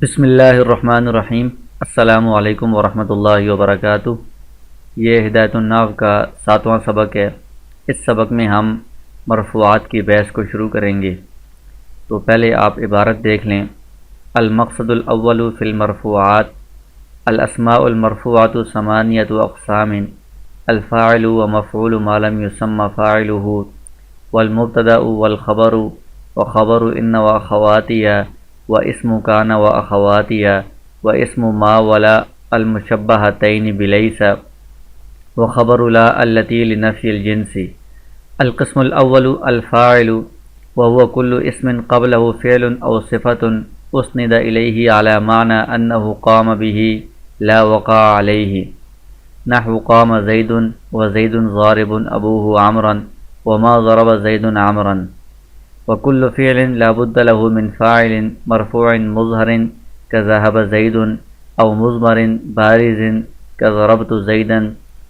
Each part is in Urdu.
بسم اللہ الرحمن الرحیم۔ السلام علیکم ورحمۃ اللہ وبرکاتہ۔ یہ ہدایت الناو کا 7واں سبق ہے۔ اس سبق میں ہم مرفوعات کی بحث کو شروع کریں گے۔ تو پہلے آپ عبارت دیکھ لیں۔ المقصد الاول فی المرفوعات، الاسماء المرفوعات ثمانیۃ اقسام، الفاعل ومفعول ما لم یسمى فاعلہ، والمبتدأ والخبر وخبر ان واخواتها واسم كان واخواتها واسم ما ولا المشبهتين بليس وخبر لا التي لنفي الجنس۔ القسم الاول الفاعل، وهو كل اسم قبله فعل او صفة اسند اليه على معنى انه قام به لا وقع عليه، نحو قام زيد وزيد ضارب ابوه عمرا وما ضرب زيد عمرا۔ وكل فعل لا بد له من فاعل مرفوع مظهر كذهب زيد، أو مضمر بارز كضربت زيدا،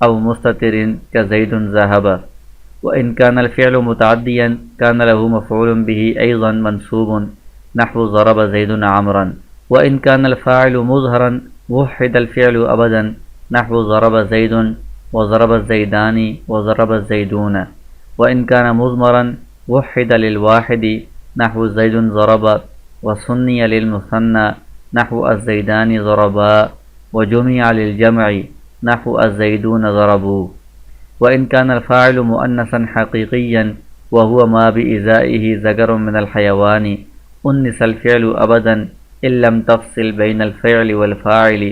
أو مستتر كزيد ذهب۔ وإن كان الفعل متعديا كان له مفعول به أيضا منصوب، نحو ضرب زيد عمرا۔ وإن كان الفاعل مظهرا وحد الفعل أبدا، نحو ضرب زيد وضرب الزيدان وضرب الزيدون۔ وإن كان مضمرا وحد للواحد، نحو زيد ضرب، وسني للمثنى، نحو الزيدان ضربا، وجمع للجمع، نحو الزيدون ضربوا۔ وإن كان الفاعل مؤنثا حقيقيا وهو ما بإزائه ذكر من الحيوان، أنث الفعل أبدا إن لم تفصل بين الفعل والفاعل،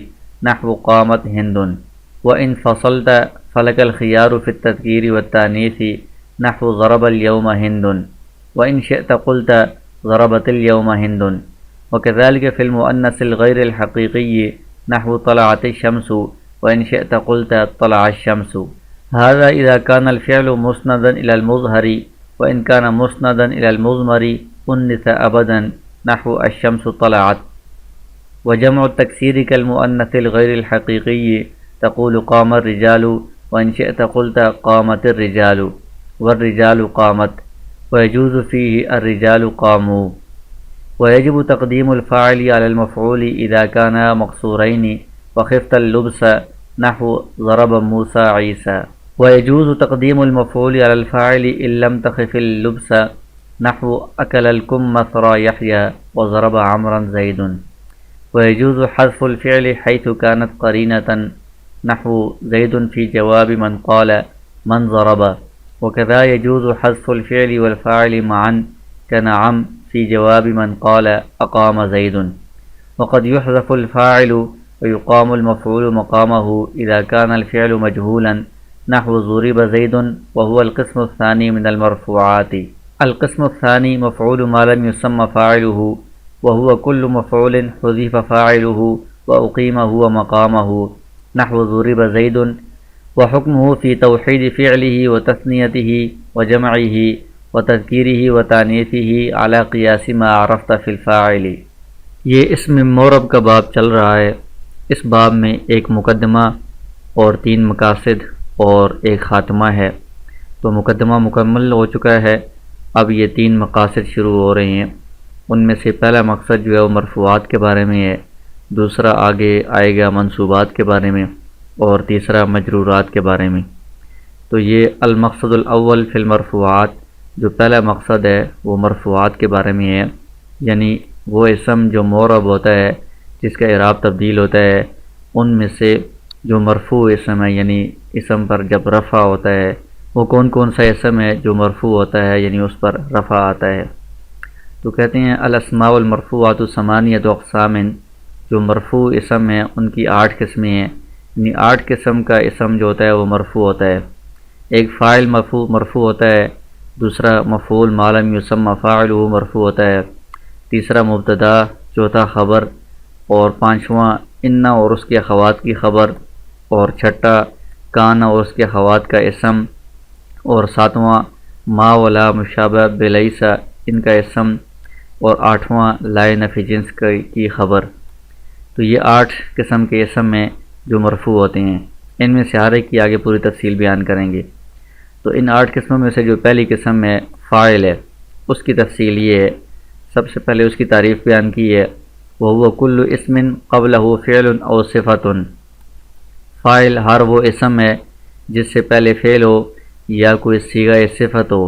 نحو قامت هند۔ وإن فصلت فلك الخيار في التذكير والتانيث، نحو ضرب اليوم هند۔ وإن شئت قلت ضربت اليوم هند۔ وكذلك في المؤنث الغير الحقيقي، نحو طلعت الشمس، وإن شئت قلت طلع الشمس۔ هذا إذا كان الفعل مسندا إلى المظهر، وإن كان مسندا إلى المضمر أنث أبدا، نحو الشمس طلعت۔ وجمع التكسير كالمؤنث الغير الحقيقي، تقول قام الرجال، وإن شئت قلت قامت الرجال، والرجال قامت، ويجوز فيه الرجال قاموا۔ ويجب تقديم الفاعل على المفعول إذا كانا مقصورين وخفت اللبس، نحو ضرب موسى عيسى۔ ويجوز تقديم المفعول على الفاعل إن لم تخف اللبس، نحو أكل الكمثرى يحيى وضرب عمرا زيد۔ ويجوز حذف الفعل حيث كانت قرينة، نحو زيد في جواب من قال من ضرب۔ وكذا يجوز حذف الفعل والفاعل معا، كنعم في جواب من قال أقام زيد۔ وقد يحذف الفاعل ويقام المفعول مقامه إذا كان الفعل مجهولا، نحو ضرب زيد، وهو القسم الثاني من المرفوعات۔ القسم الثاني مفعول ما لم يسمى فاعله، وهو كل مفعول حذف فاعله وأقيم هو مقامه، نحو ضرب زيد، وحكمه في توحيد فعله وتثنيته وجمعه وتذكيره وتانيثه على قياس ما عرفت في الفاعل۔ یہ اسم مورب کا باب چل رہا ہے۔ اس باب میں ایک مقدمہ اور 3 مقاصد اور ایک خاتمہ ہے۔ تو مقدمہ مکمل ہو چکا ہے، اب یہ 3 مقاصد شروع ہو رہے ہیں۔ ان میں سے پہلا مقصد جو ہے وہ مرفوعات کے بارے میں ہے، دوسرا آگے آئے گا منصوبات کے بارے میں، اور تیسرا مجرورات کے بارے میں۔ تو یہ المقصد الاول فی المرفوعات، جو پہلا مقصد ہے وہ مرفوعات کے بارے میں ہے، یعنی وہ اسم جو معرب ہوتا ہے، جس کا اعراب تبدیل ہوتا ہے، ان میں سے جو مرفوع اسم ہے، یعنی اسم پر جب رفع ہوتا ہے، وہ کون کون سا اسم ہے جو مرفوع ہوتا ہے، یعنی اس پر رفع آتا ہے۔ تو کہتے ہیں الاسماء المرفوعات ثمانیۃ اقسام، جو مرفوع اسم ہیں ان کی 8 قسمیں ہیں، یعنی 8 قسم کا اسم جو ہوتا ہے وہ مرفوع ہوتا ہے۔ ایک فاعل مرفوع ہوتا ہے، دوسرا مفعول ما لم یسمى فاعلہ مرفوع ہوتا ہے، تیسرا مبتدا، چوتھا خبر، اور پانچواں ان اور اس کے اخوات کی خبر، اور چھٹا کان اور اس کے اخوات کا اسم، اور ساتواں ما ولا مشابہ بلیس ان کا اسم، اور آٹھواں لا نفی جنس کی خبر۔ تو یہ 8 قسم کے اسم ہیں جو مرفوع ہوتے ہیں۔ ان میں سے ہر ایک کی آگے پوری تفصیل بیان کریں گے۔ تو ان 8 قسموں میں سے جو پہلی قسم ہے فاعل ہے، اس کی تفصیل یہ ہے، سب سے پہلے اس کی تعریف بیان کی ہے وهو کل اسم قبلہ فعل او صفت، فاعل ہر وہ اسم ہے جس سے پہلے فعل ہو یا کوئی صیغہ صفت ہو۔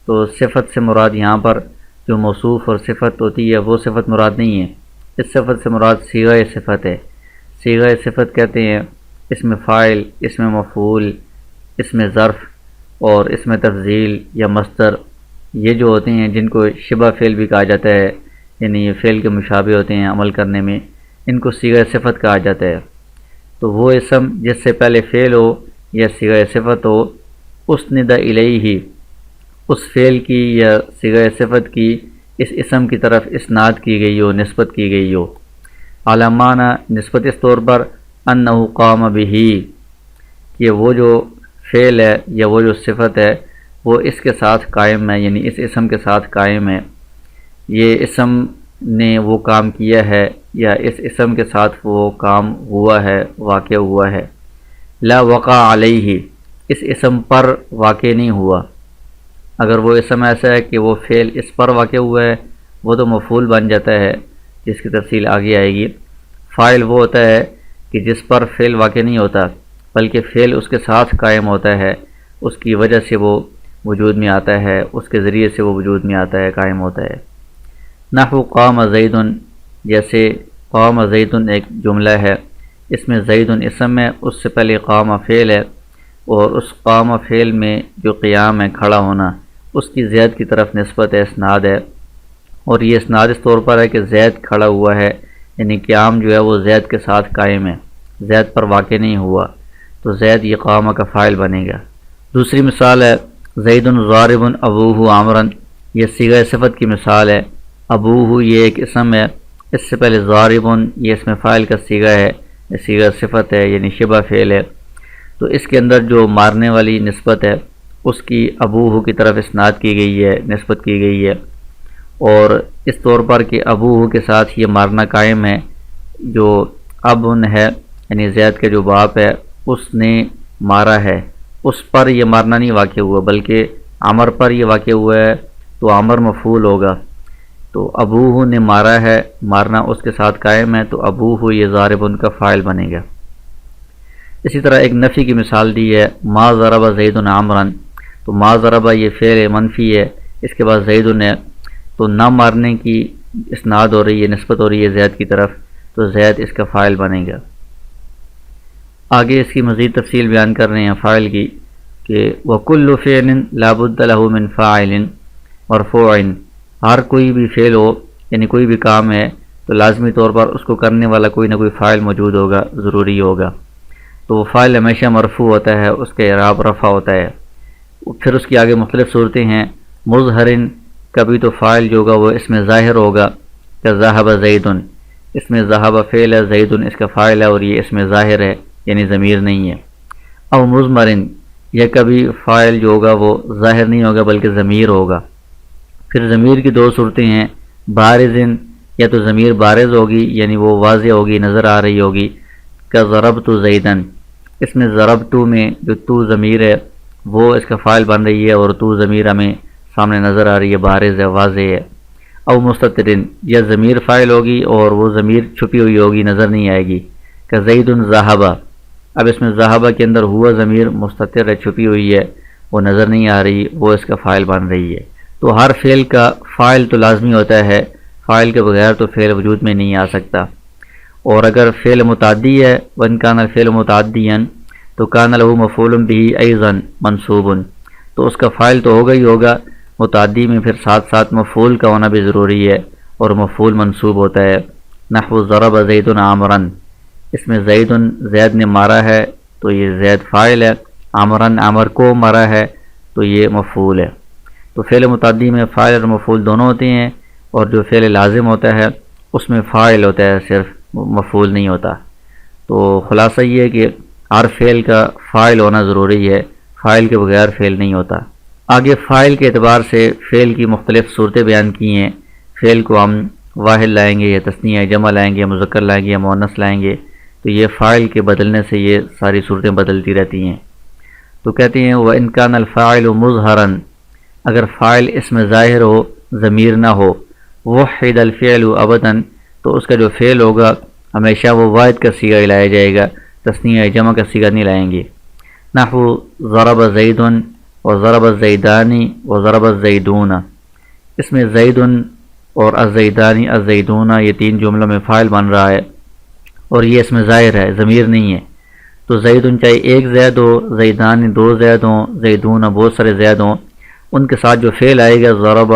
تو صفت سے مراد یہاں پر جو موصوف اور صفت ہوتی ہے وہ صفت مراد نہیں ہے، اس صفت سے مراد صیغہ صفت ہے۔ صیغہ صفت کہتے ہیں اسم فاعل، اسم مفعول، اسم ظرف اور اسم تفضیل یا مصدر، یہ جو ہوتے ہیں جن کو شبہ فعل بھی کہا جاتا ہے، یعنی یہ فعل کے مشابہ ہوتے ہیں عمل کرنے میں، ان کو صیغہ صفت کہا جاتا ہے۔ تو وہ اسم جس سے پہلے فعل ہو یا صیغہ صفت ہو، اسند الیہ، اس فعل کی یا صیغہ صفت کی اس اسم کی طرف اسناد کی گئی ہو، نسبت کی گئی ہو۔ علامانہ نسبت اس طور پر انہ قام بہ، کہ وہ جو فعل ہے یا وہ جو صفت ہے وہ اس کے ساتھ قائم ہے، یعنی اس اسم کے ساتھ قائم ہے، یہ اسم نے وہ کام کیا ہے یا اس اسم کے ساتھ وہ کام ہوا ہے، واقع ہوا ہے۔ لا وقع علیہ، اس اسم پر واقع نہیں ہوا۔ اگر وہ اسم ایسا ہے کہ وہ فعل اس پر واقع ہوا ہے وہ تو مفعول بن جاتا ہے، جس کی تفصیل آگے آئے گی۔ فاعل وہ ہوتا ہے کہ جس پر فعل واقع نہیں ہوتا بلکہ فعل اس کے ساتھ قائم ہوتا ہے، اس کی وجہ سے وہ وجود میں آتا ہے، اس کے ذریعے سے وہ وجود میں آتا ہے، قائم ہوتا ہے۔ نحو قام زید، جیسے قام زید ایک جملہ ہے، اس میں زید اسم ہے، اس سے پہلے قام فعل ہے، اور اس قام فعل میں جو قیام ہے، کھڑا ہونا، اس کی زید کی طرف نسبت ہے، اسناد ہے، اور یہ اسناد اس طور پر ہے کہ زید کھڑا ہوا ہے، یعنی قیام جو ہے وہ زید کے ساتھ قائم ہے، زید پر واقع نہیں ہوا، تو زید یہ قامہ کا فاعل بنے گا۔ دوسری مثال ہے زید ضارب ابوہ عامرا، یہ صیغہ صفت کی مثال ہے۔ ابوہ یہ ایک اسم ہے، اس سے پہلے ضارب یہ اسم فاعل کا صیغہ ہے، یہ صیغہ صفت ہے یعنی شبہ فعل ہے، تو اس کے اندر جو مارنے والی نسبت ہے اس کی ابوہ کی طرف اسناد کی گئی ہے، نسبت کی گئی ہے، اور اس طور پر کہ ابوہ کے ساتھ یہ مارنا قائم ہے۔ جو ابن ہے یعنی زید کے جو باپ ہے اس نے مارا ہے، اس پر یہ مارنا نہیں واقع ہوا بلکہ عمر پر یہ واقع ہوا ہے، تو عمر مفعول ہوگا، تو ابوہ نے مارا ہے، مارنا اس کے ساتھ قائم ہے، تو ابوہ یہ ضارب ان کا فاعل بنے گا۔ اسی طرح ایک نفی کی مثال دی ہے ما ضرب زید عمرا، تو ما ضرب یہ فعل منفی ہے، اس کے بعد زید ہے، تو نہ مارنے کی اسناد ہو رہی ہے، نسبت ہو رہی ہے زید کی طرف، تو زید اس کا فاعل بنے گا۔ آگے اس کی مزید تفصیل بیان کر رہے ہیں فاعل کی کہ وَكُلُّ فِعْلٍ لَا بُدَّ لَهُ مِنْ فَاعِلٍ مَرْفُوعٍ، ہر کوئی بھی فعل ہو یعنی کوئی بھی کام ہے تو لازمی طور پر اس کو کرنے والا کوئی نہ کوئی فاعل موجود ہوگا، ضروری ہوگا، تو وہ فاعل ہمیشہ مرفوع ہوتا ہے، اس کا اعراب رفع ہوتا ہے۔ پھر اس کی آگے مختلف صورتیں ہیں۔ مظہرن، کبھی تو فاعل جو ہوگا وہ اس میں ظاہر ہوگا، کہ ذہب زید، اس میں ذہب فعل ہے، زید اس کا فاعل ہے اور یہ اس میں ظاہر ہے یعنی ضمیر نہیں ہے۔ او مضمرن، یا کبھی فاعل جو ہوگا وہ ظاہر نہیں ہوگا بلکہ ضمیر ہوگا۔ پھر ضمیر کی دو صورتیں ہیں، بارزن، یا تو ضمیر بارز ہوگی یعنی وہ واضح ہوگی، نظر آ رہی ہوگی، کہ ضربت زیدن، اس میں ضربت میں جو تو ضمیر ہے وہ اس کا فاعل بن رہی ہے اور تو ضمیر ہمیں سامنے نظر آ رہی ہے، بارز ہے، واضح ہے۔ او مستترن، یا ضمیر فاعل ہوگی اور وہ ضمیر چھپی ہوئی ہوگی، نظر نہیں آئے گی، کہ زید ذہبہ، اب اس میں ذہبہ کے اندر ہوا ضمیر مستتر ہے، چھپی ہوئی ہے، وہ نظر نہیں آ رہی، وہ اس کا فاعل بن رہی ہے۔ تو ہر فعل کا فاعل تو لازمی ہوتا ہے، فاعل کے بغیر تو فعل وجود میں نہیں آ سکتا، اور اگر فعل متعدی ہے وَإِنْ كَانَ الْفِعْلُ مُتَعَدِّيًا تو كَانَ لَهُ مَفْعُولٌ بِهِ أَيْضًا مَنْصُوبٌ، تو اس کا فاعل تو ہوگا ہی ہوگا، متعدی میں پھر ساتھ ساتھ مفعول کا ہونا بھی ضروری ہے، اور مفعول منصوب ہوتا ہے۔ نحو ضرب زید عامرا، اس میں زید نے مارا ہے تو یہ زید فاعل ہے، عامرن عامر کو مارا ہے تو یہ مفعول ہے۔ تو فعل متعدی میں فاعل اور مفعول دونوں ہوتے ہیں، اور جو فعل لازم ہوتا ہے اس میں فاعل ہوتا ہے، صرف مفعول نہیں ہوتا۔ تو خلاصہ یہ ہے کہ ہر فعل کا فاعل ہونا ضروری ہے، فاعل کے بغیر فعل نہیں ہوتا۔ آگے فاعل کے اعتبار سے فعل کی مختلف صورتیں بیان کی ہیں۔ فعل کو ہم واحد لائیں گے یا تثنیہ جمع لائیں گے یا مذکر لائیں گے یا مؤنث لائیں گے، تو یہ فاعل کے بدلنے سے یہ ساری صورتیں بدلتی رہتی ہیں۔ تو کہتے ہیں وَإِنْ كَانَ الْفَاعِلُ مُظْهَرًا، اگر فاعل اس میں ظاہر ہو، ضمیر نہ ہو، وُحِّدَ الْفِعْلُ أَبَدًا، تو اس کا جو فعل ہوگا ہمیشہ وہ واحد کا صیغہ ہی لایا جائے گا، تثنیہ جمع کا صیغہ نہیں لائیں گے۔ نحو ضرب زید و ضرب الزیدانی و ضرب الزیدون، اس میں زید اور الزیدانی الزیدون یہ تین جملوں میں فاعل بن رہا ہے، اور یہ اس میں ظاہر ہے، ضمیر نہیں ہے۔ تو زید چاہے ایک زید ہو، زیدانی دو زید ہوں، زیدون بہت سارے زید ہوں، ان کے ساتھ جو فعل آئے گا ضرب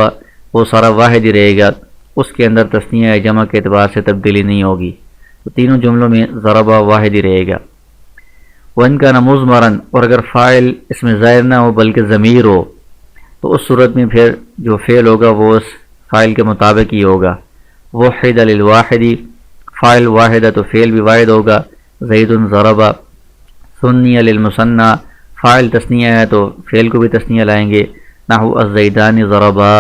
وہ سارا واحد ہی رہے گا، اس کے اندر تثنیہ جمع کے اعتبار سے تبدیلی نہیں ہوگی، تو تینوں جملوں میں ضرب واحد ہی رہے گا۔ وَإِنْ كَانَ مُضْمَرًا، اور اگر فاعل اس میں ظاہر نہ ہو بلکہ ضمیر ہو، تو اس صورت میں پھر جو فعل ہوگا وہ اس فاعل کے مطابق ہی ہوگا۔ وحد للواحد، فاعل واحد ہے تو فعل بھی واحد ہوگا، زید ضرب۔ ثنی للمثنى، فاعل تثنیہ ہے تو فعل کو بھی تثنیہ لائیں گے، نحو الزیدانی ضربا،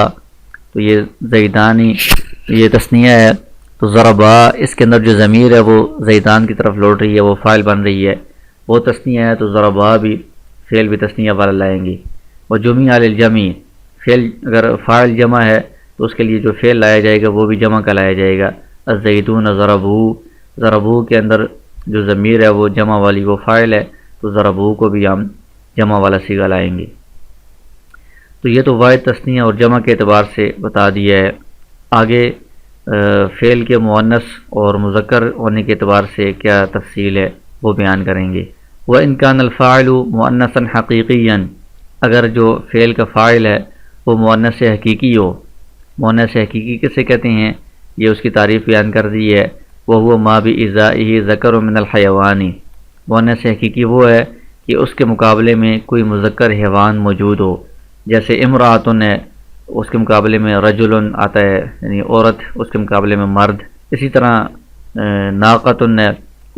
تو یہ زیدانی یہ تثنیہ ہے تو ضربا اس کے اندر جو ضمیر ہے وہ زیدان کی طرف لوٹ رہی ہے، وہ فاعل بن رہی ہے، وہ تثنیہ ہے تو ضربا بھی فعل بھی تثنیہ والا لائیں گے۔ وجمع للجمع، فعل اگر فاعل جمع ہے تو اس کے لیے جو فعل لایا جائے گا وہ بھی جمع کا لایا جائے گا۔ الزیدون ضربو، ضربو کے اندر جو ضمیر ہے وہ جمع والی وہ فاعل ہے تو ضربو کو بھی ہم جمع والا صیغہ لائیں گے۔ تو یہ تو واحد تثنیہ اور جمع کے اعتبار سے بتا دیا ہے۔ آگے فعل کے مؤنث اور مذکر ہونے کے اعتبار سے کیا تفصیل ہے وہ بیان کریں گے۔ وَإِنْ كَانَ الْفَاعِلُ مُؤَنَّثًا حَقِيقِيًّا، اگر جو فعل کا فاعل ہے وہ مؤنث حقیقی ہو، مؤنث حقیقی کسے کہتے ہیں یہ اس کی تعریف بیان کر دی ہے، وَهُوَ مَا بِإِزَائِهِ ذَكَرٌ مِنَ الْحَيَوَانِ، مؤنث حقیقی وہ ہے کہ اس کے مقابلے میں کوئی مذکر حیوان موجود ہو، جیسے امرأۃ ہے اس کے مقابلے میں رجل آتا ہے یعنی عورت، اس کے مقابلے میں مرد، اسی طرح ناقۃ ہے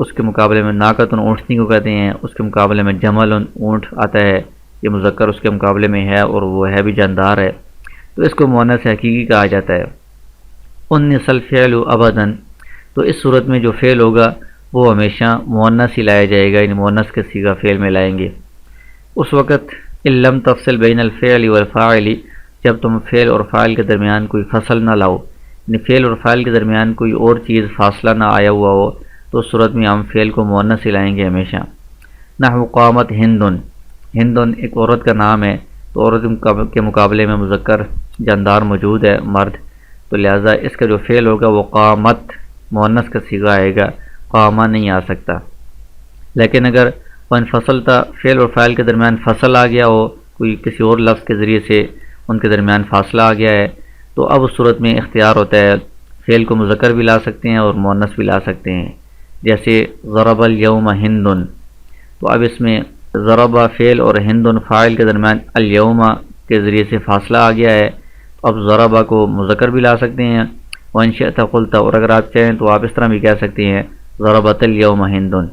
اس کے مقابلے میں ناقۃ اونٹنی کو کہتے ہیں، اس کے مقابلے میں جمل اونٹ آتا ہے، یہ مذکر اس کے مقابلے میں ہے اور وہ ہے بھی جاندار ہے، تو اس کو مؤنث حقیقی کہا جاتا ہے۔ اُنِّثَ الْفِعْلُ أَبَدًا، تو اس صورت میں جو فعل ہوگا وہ ہمیشہ مؤنث ہی لایا جائے گا، یعنی مؤنث کے صیغہ فعل میں لائیں گے۔ اس وقت إِن لَمْ تَفْصِلْ بَيْنَ الْفِعْلِ وَالْفَاعِلِ، جب تم فعل اور فاعل کے درمیان کوئی فصل نہ لاؤ، یعنی فعل اور فاعل کے درمیان کوئی اور چیز فاصلہ نہ آیا ہوا ہو، تو اس صورت میں ہم فعل کو مؤنث ہی لائیں گے ہمیشہ۔ نحو قامت ہندن، ہندن ایک عورت کا نام ہے تو عورت کے مقابلے میں مذکر جاندار موجود ہے مرد، تو لہٰذا اس کا جو فعل ہوگا وہ قامت مؤنث کا صیغہ آئے گا، قامہ نہیں آ سکتا۔ لیکن اگر وَإِنْ فَصَلْتَ فعل اور فاعل کے درمیان فصل آ گیا ہو، کوئی کسی اور لفظ کے ذریعے سے ان کے درمیان فاصلہ آ گیا ہے، تو اب اس صورت میں اختیار ہوتا ہے فعل کو مذکر بھی لا سکتے ہیں اور مؤنث بھی لا سکتے ہیں، جیسے ضرب الیوم ہندن، تو اب اس میں ضرب فعل اور ہندن فاعل کے درمیان الیوم کے ذریعے سے فاصلہ آ گیا ہے، تو اب ضرب کو مذکر بھی لا سکتے ہیں، وَإِنْ شِئْتَ قُلْتَ، اور اگر آپ چاہیں تو آپ اس طرح بھی کہہ سکتے ہیں ضربت الیوم ہندن،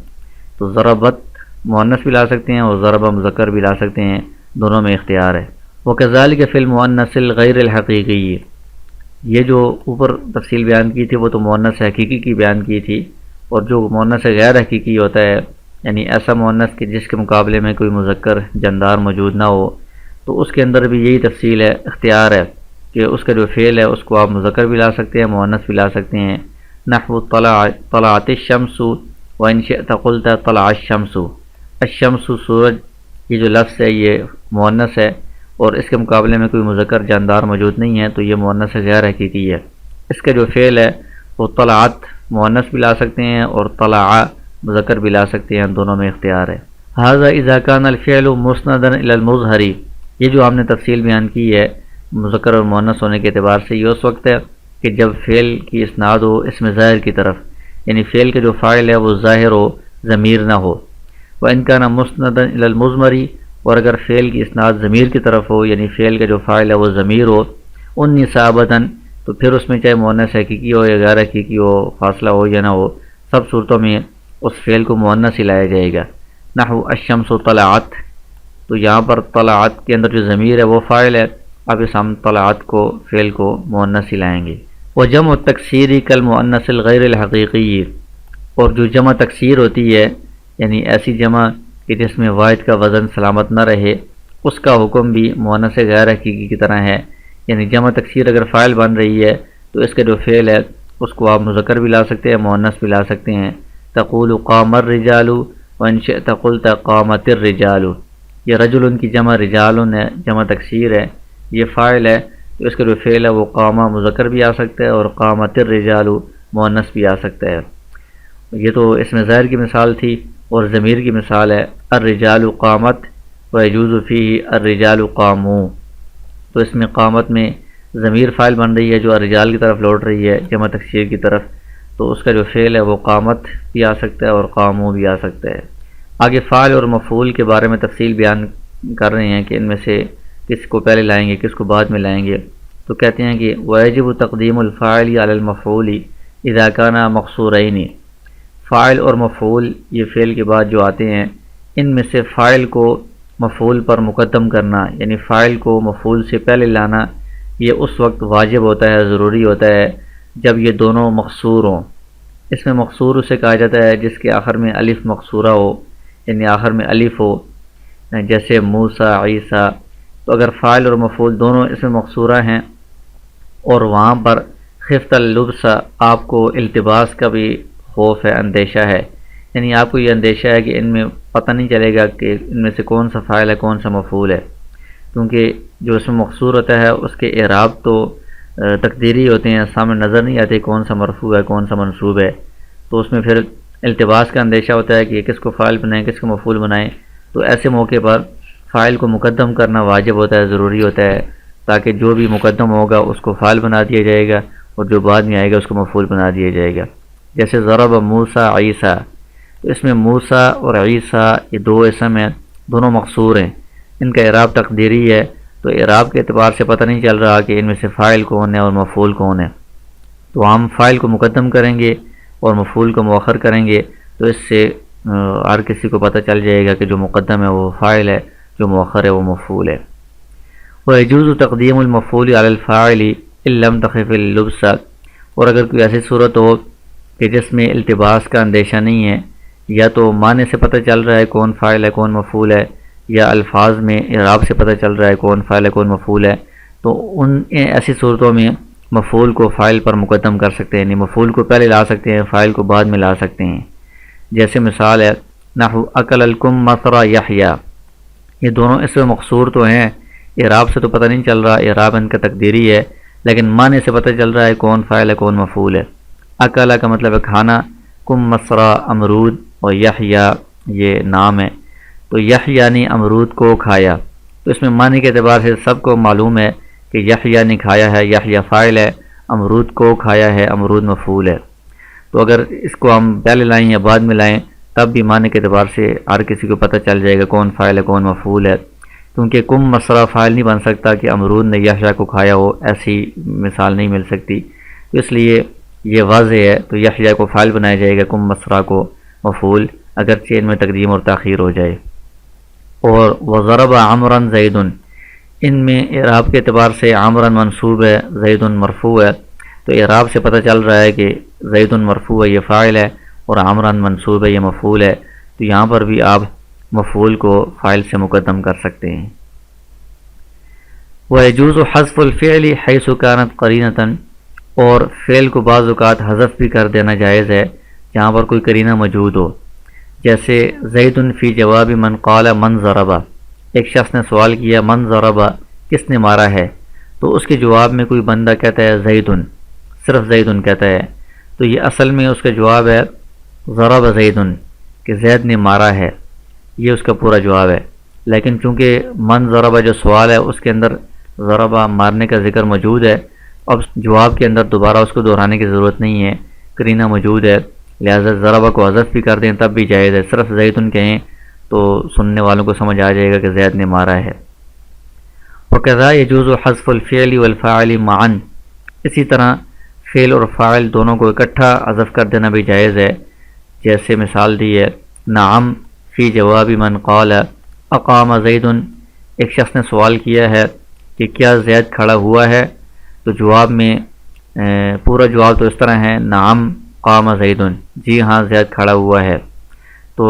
تو ضربت مؤنث بھی لا سکتے ہیں اور ضرب مذکر بھی لا سکتے ہیں، دونوں میں اختیار ہے۔ وَكَذَلِكَ فِي الْمُؤَنَّثِ الْغَيْرِ الْحَقِيقِيِّ، یہ جو اوپر تفصیل بیان کی تھی وہ تو مؤنث حقیقی کی بیان کی تھی، اور جو مؤنث غیر حقیقی ہوتا ہے یعنی ایسا مؤنث کہ جس کے مقابلے میں کوئی مذکر جاندار موجود نہ ہو، تو اس کے اندر بھی یہی تفصیل ہے، اختیار ہے کہ اس کا جو فعل ہے اس کو آپ مذکر بھی لا سکتے ہیں، مؤنث بھی لا سکتے ہیں۔ نحو طلعت الشمس وإن شئت قلت طلع الشمس، الشمس سورج، یہ جو لفظ ہے یہ مؤنث ہے اور اس کے مقابلے میں کوئی مذکر جاندار موجود نہیں ہے، تو یہ مؤنث غیر حقیقی ہے۔ اس کا جو فعل ہے وہ طلعت مؤنث بھی لا سکتے ہیں اور طلع مذکر بھی لا سکتے ہیں، دونوں میں اختیار ہے۔ ھذا اذا كان الفعل مسندا الى المظهر، یہ جو ہم نے تفصیل بیان کی ہے مذکر اور مؤنث ہونے کے اعتبار سے، یہ اس وقت ہے کہ جب فعل کی اسناد ہو اس میں ظاہر کی طرف، یعنی فعل کے جو فاعل ہے وہ ظاہر ہو، ضمیر نہ ہو۔ وَإِنْ كَانَ مُسْنَدًا إِلَى الْمُضْمَرِ، اور اگر فعل کی اسناد ضمیر کی طرف ہو یعنی فعل کا جو فاعل ہے وہ ضمیر ہو، اُنِّثَ أَبَدًا، تو پھر اس میں چاہے مؤنث حقیقی ہو یا غیر حقیقی ہو، فاصلہ ہو یا نہ ہو، سب صورتوں میں اس فعل کو مؤنث ہی لایا جائے گا۔ نحو الشمس طلعت، تو یہاں پر طلعت کے اندر جو ضمیر ہے وہ فاعل ہے، اب اس ہم طلعت کو فعل کو مؤنث ہی لائیں گے۔ وجمع التکسیر کالمؤنث الغیر الحقیقی، اور جو جمع تکسیر ہوتی ہے یعنی ایسی جمع کہ جس میں واحد کا وزن سلامت نہ رہے، اس کا حکم بھی مؤنث غیر حقیقی کی طرح ہے، یعنی جمع تکسیر اگر فاعل بن رہی ہے تو اس کا جو فعل ہے اس کو آپ مذکر بھی لا سکتے ہیں، مؤنث بھی لا سکتے ہیں۔ تقول قام الرجال وان شئت قلت قامت الرجال، یہ رجل کی جمع رجال ہے، جمع تکسیر ہے، یہ فاعل ہے، تو اس کا جو فعل ہے وہ قامہ مذکر بھی آ سکتا ہے اور قامت الرجال مؤنث بھی آ سکتا ہے۔ یہ تو اس میں ظاہر کی مثال تھی، اور ضمیر کی مثال ہے الرجال قامت ويجوز فيه الرجال قاموا، تو اس میں قامت میں ضمیر فاعل بن رہی ہے جو الرجال کی طرف لوٹ رہی ہے، جمع تکسیر کی طرف، تو اس کا جو فعل ہے وہ قامت بھی آ سکتا ہے اور قاموا بھی آ سکتا ہے۔ آگے فاعل اور مفعول کے بارے میں تفصیل بیان کر رہے ہیں کہ ان میں سے کس کو پہلے لائیں گے، کس کو بعد میں لائیں گے۔ تو کہتے ہیں کہ وَيَجِبُ تَقْدِيمُ الْفَاعِلِ عَلَى الْمَفْعُولِ إِذَا كَانَ مَقْصُورَيْنِ، فاعل اور مفعول یہ فعل کے بعد جو آتے ہیں، ان میں سے فاعل کو مفعول پر مقدم کرنا، یعنی فاعل کو مفعول سے پہلے لانا، یہ اس وقت واجب ہوتا ہے، ضروری ہوتا ہے جب یہ دونوں مقصور ہوں۔ اس میں مقصور اسے کہا جاتا ہے جس کے آخر میں الف مقصورہ ہو، یعنی آخر میں الف ہو، جیسے موسیٰ، عیسیٰ۔ تو اگر فاعل اور مفعول دونوں اس میں مقصورہ ہیں اور وہاں پر خفت اللبس، آپ کو التباس کا بھی خوف ہے، اندیشہ ہے، یعنی آپ کو یہ اندیشہ ہے کہ ان میں پتہ نہیں چلے گا کہ ان میں سے کون سا فاعل ہے کون سا مفعول ہے، کیونکہ جو اس میں مقصور ہوتا ہے اس کے اعراب تو تقدیری ہوتے ہیں، سامنے نظر نہیں آتے کون سا مرفوع ہے کون سا منصوب ہے، تو اس میں پھر التباس کا اندیشہ ہوتا ہے کہ کس کو فاعل بنائیں کس کو مفعول بنائیں۔ تو ایسے موقع پر فاعل کو مقدم کرنا واجب ہوتا ہے، ضروری ہوتا ہے، تاکہ جو بھی مقدم ہوگا اس کو فاعل بنا دیا جائے گا اور جو بعد میں آئے گا اس کو مفعول بنا دیا جائے گا۔ جیسے ضرب موسیٰ عیسیٰ، تو اس میں موسیٰ اور عیسیٰ یہ دو اسم ہیں، دونوں مقصور ہیں، ان کا اعراب تقدیری ہے، تو اعراب کے اعتبار سے پتہ نہیں چل رہا کہ ان میں سے فاعل کون ہے اور مفعول کون ہے، تو ہم فاعل کو مقدم کریں گے اور مفعول کو مؤخر کریں گے، تو اس سے ہر کسی کو پتہ چل جائے گا کہ جو مقدم ہے وہ فاعل ہے، جو مؤخر ہے وہ مفعول ہے۔ وَيَجُوزُ تَقْدِيمُ الْمَفْعُولِ عَلَى الْفَاعِلِ إِن لَّمْ تَخِفِ اللُّبْسَ، اور اگر کوئی ایسی صورت ہو کہ جس میں التباس کا اندیشہ نہیں ہے، یا تو معنی سے پتہ چل رہا ہے کون فاعل ہے کون مفعول ہے، یا الفاظ میں اعراب سے پتہ چل رہا ہے کون فاعل ہے کون مفعول ہے، تو ان ایسی صورتوں میں مفعول کو فاعل پر مقدم کر سکتے ہیں، یعنی مفعول کو پہلے لا سکتے ہیں، فاعل کو بعد میں لا سکتے ہیں۔ جیسے مثال ہے نحو اکل الکم مصر یحییٰ، یہ دونوں اس میں مقصور تو ہیں، اعراب سے تو پتہ نہیں چل رہا، اعراب ان کا تقدیری ہے، لیکن معنی سے پتہ چل رہا ہے کون فاعل ہے کون مفعول ہے۔ اکلا کا مطلب ہے کھانا، کم مصرا امرود، اور یحییٰ یہ نام ہے، تو یحییٰ نے امرود کو کھایا، تو اس میں معنی کے اعتبار سے سب کو معلوم ہے کہ یحییٰ نے کھایا ہے، یحییٰ فاعل ہے، امرود کو کھایا ہے، امرود مفعول ہے۔ تو اگر اس کو ہم پہلے لائیں یا بعد میں لائیں تب بھی معنی کے اعتبار سے ہر کسی کو پتہ چل جائے گا کون فاعل ہے کون مفعول ہے، کیونکہ کم مصرا فاعل نہیں بن سکتا کہ امرود نے یحییٰ کو کھایا ہو، ایسی مثال نہیں مل سکتی، تو اس لیے یہ واضح ہے، تو یحییٰ کو فاعل بنایا جائے گا، کم مصرا کو مفعول، اگرچہ ان میں تقدیم اور تاخیر ہو جائے۔ اور وضرب عمرا زید، ان میں اعراب کے اعتبار سے عمرا منصوب ہے، زید مرفوع ہے، تو اعراب سے پتہ چل رہا ہے کہ زید مرفوع ہے، یہ فاعل ہے، اور عمرا منصوب ہے، یہ مفعول ہے، تو یہاں پر بھی آپ مفعول کو فاعل سے مقدم کر سکتے ہیں۔ وَيَجُوزُ حَذْفُ الْفِعْلِ حَيْثُ كَانَتْ قَرِينَةً، اور فعل کو بعض اوقات حذف بھی کر دینا جائز ہے جہاں پر کوئی قرینہ موجود ہو، جیسے زید فی جواب من قال من ضربا، ایک شخص نے سوال کیا من ضربا، کس نے مارا ہے، تو اس کے جواب میں کوئی بندہ کہتا ہے زید، صرف زید کہتا ہے، تو یہ اصل میں اس کا جواب ہے ضرب زید، کہ زید نے مارا ہے، یہ اس کا پورا جواب ہے، لیکن چونکہ من ضربا جو سوال ہے اس کے اندر ضربا مارنے کا ذکر موجود ہے، اب جواب کے اندر دوبارہ اس کو دہرانے کی ضرورت نہیں ہے، قرینہ موجود ہے، لہذا ضربہ کو حذف بھی کر دیں تب بھی جائز ہے، صرف زید کہیں تو سننے والوں کو سمجھ آ جائے گا کہ زید نے مارا ہے۔ وَكَذَا يَجُوزُ حَذْفُ الْفِعْلِ وَالْفَاعِلِ مَعًا، اسی طرح فعل اور فاعل دونوں کو اکٹھا حذف کر دینا بھی جائز ہے، جیسے مثال دی ہے نعم فی جواب من قال اقام زید، ایک شخص نے سوال کیا ہے کہ کیا زید کھڑا ہوا ہے، تو جواب میں پورا جواب تو اس طرح ہے نعم قام زید، جی ہاں زید کھڑا ہوا ہے، تو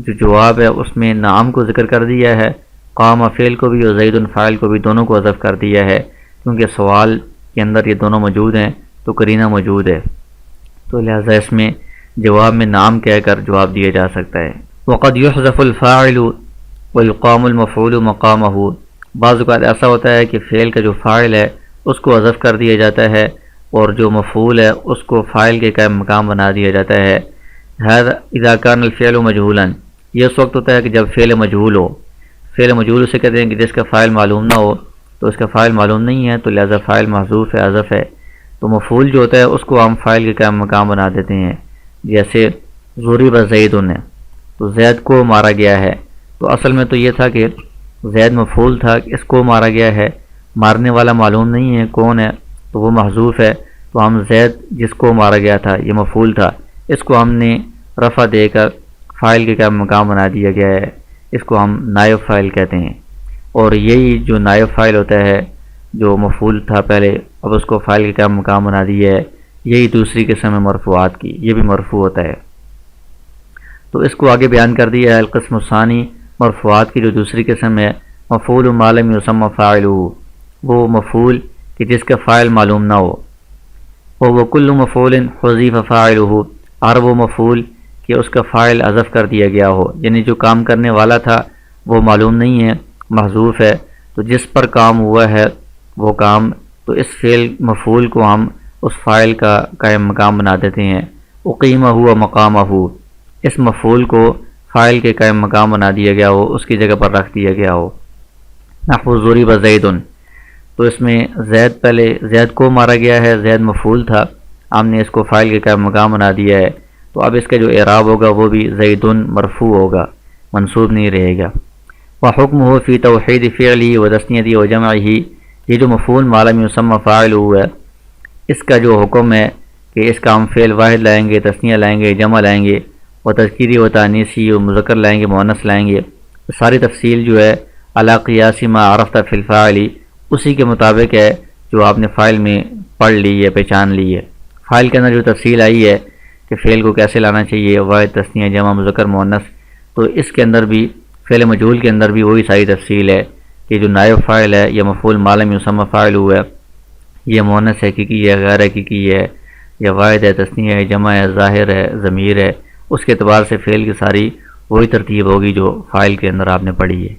جو جواب ہے اس میں نعم کو ذکر کر دیا ہے، قام فعل کو بھی اور زید فاعل کو بھی دونوں کو حذف کر دیا ہے، کیونکہ سوال کے اندر یہ دونوں موجود ہیں تو قرینہ موجود ہے۔ تو لہٰذا اس میں جواب میں نعم کہہ کر جواب دیا جا سکتا ہے۔ وقد يحذف الفاعل ويقام المفعول مقامه، بعض اوقات ایسا ہوتا ہے کہ فعل کا جو فاعل ہے اس کو حذف کر دیا جاتا ہے اور جو مفعول ہے اس کو فاعل کے قائم مقام بنا دیا جاتا ہے۔ هذا اذا كان الفعل مجهولا، یہ اس وقت ہوتا ہے کہ جب فعل مجہول ہو۔ فعل مجہول اسے کہتے ہیں کہ جس کا فاعل معلوم نہ ہو، تو اس کا فاعل معلوم نہیں ہے تو لہذا فاعل محذوف ہے، حذف ہے۔ تو مفعول جو ہوتا ہے اس کو ہم فاعل کے قائم مقام بنا دیتے ہیں، جیسے ضرب زید نے، تو زید کو مارا گیا ہے، تو اصل میں تو یہ تھا کہ زید مفعول تھا، اس کو مارا گیا ہے، مارنے والا معلوم نہیں ہے کون ہے تو وہ محذوف ہے، تو ہم زید جس کو مارا گیا تھا یہ مفعول تھا، اس کو ہم نے رفع دے کر فاعل کے قائم مقام بنا دیا گیا ہے، اس کو ہم نائب فاعل کہتے ہیں۔ اور یہی جو نائب فاعل ہوتا ہے جو مفعول تھا پہلے، اب اس کو فاعل کے قائم مقام بنا دیا ہے، یہی دوسری قسم ہے مرفوعات کی، یہ بھی مرفوع ہوتا ہے۔ تو اس کو آگے بیان کر دیا ہے القسم الثانی، مرفوعات کی جو دوسری قسم ہے، مفعول ما لم یسمى فاعلہ، وہ مفعول کہ جس کا فاعل معلوم نہ ہو۔ وہ کل مفعول حذف فاعلہ، ہر وہ مفعول کہ اس کا فاعل حذف کر دیا گیا ہو، یعنی جو کام کرنے والا تھا وہ معلوم نہیں ہے، محذوف ہے، تو جس پر کام ہوا ہے وہ کام، تو اس فعل مفعول کو ہم اس فاعل کا قائم مقام بنا دیتے ہیں۔ اقیمہ ہوا مقامہ، اس مفعول کو فاعل کے قائم مقام بنا دیا گیا ہو، اس کی جگہ پر رکھ دیا گیا ہو۔ نحو ضرب زید، تو اس میں زید پہلے زید کو مارا گیا ہے، زید مفعول تھا، ہم نے اس کو فاعل کے قائم مقام بنا دیا ہے، تو اب اس کا جو اعراب ہوگا وہ بھی زید مرفوع ہوگا، منصوب نہیں رہے گا۔ وحکمہ فی توحید فعلہ وتثنیتہ وجمعہ، یہ جو مفعول ما لم یسمى فاعلہ ہے، اس کا جو حکم ہے کہ اس کا ہم فعل واحد لائیں گے، تثنیہ لائیں گے، جمع لائیں گے، و تذکیری و تانیثی و مذکر لائیں گے، مؤنث لائیں گے، ساری تفصیل جو ہے علی قیاس ما عرفت فی الفاعل، اسی کے مطابق ہے جو آپ نے فاعل میں پڑھ لی ہے، پہچان لی ہے۔ فاعل کے اندر جو تفصیل آئی ہے کہ فعل کو کیسے لانا چاہیے، واحد، تثنیہ، جمع، مذکر، مؤنث، تو اس کے اندر بھی فعل مجہول کے اندر بھی وہی ساری تفصیل ہے کہ جو نائب فاعل ہے یا مفعول ما لم یسمى فاعلہ ہے، یہ مؤنث حقیقی ہے، غیر حقیقی ہے، یا واحد ہے، تثنیہ ہے، جمع ہے، ظاہر ہے، ضمیر ہے، اس کے اعتبار سے فعل کی ساری وہی ترتیب ہوگی جو فاعل کے اندر آپ نے پڑھی ہے۔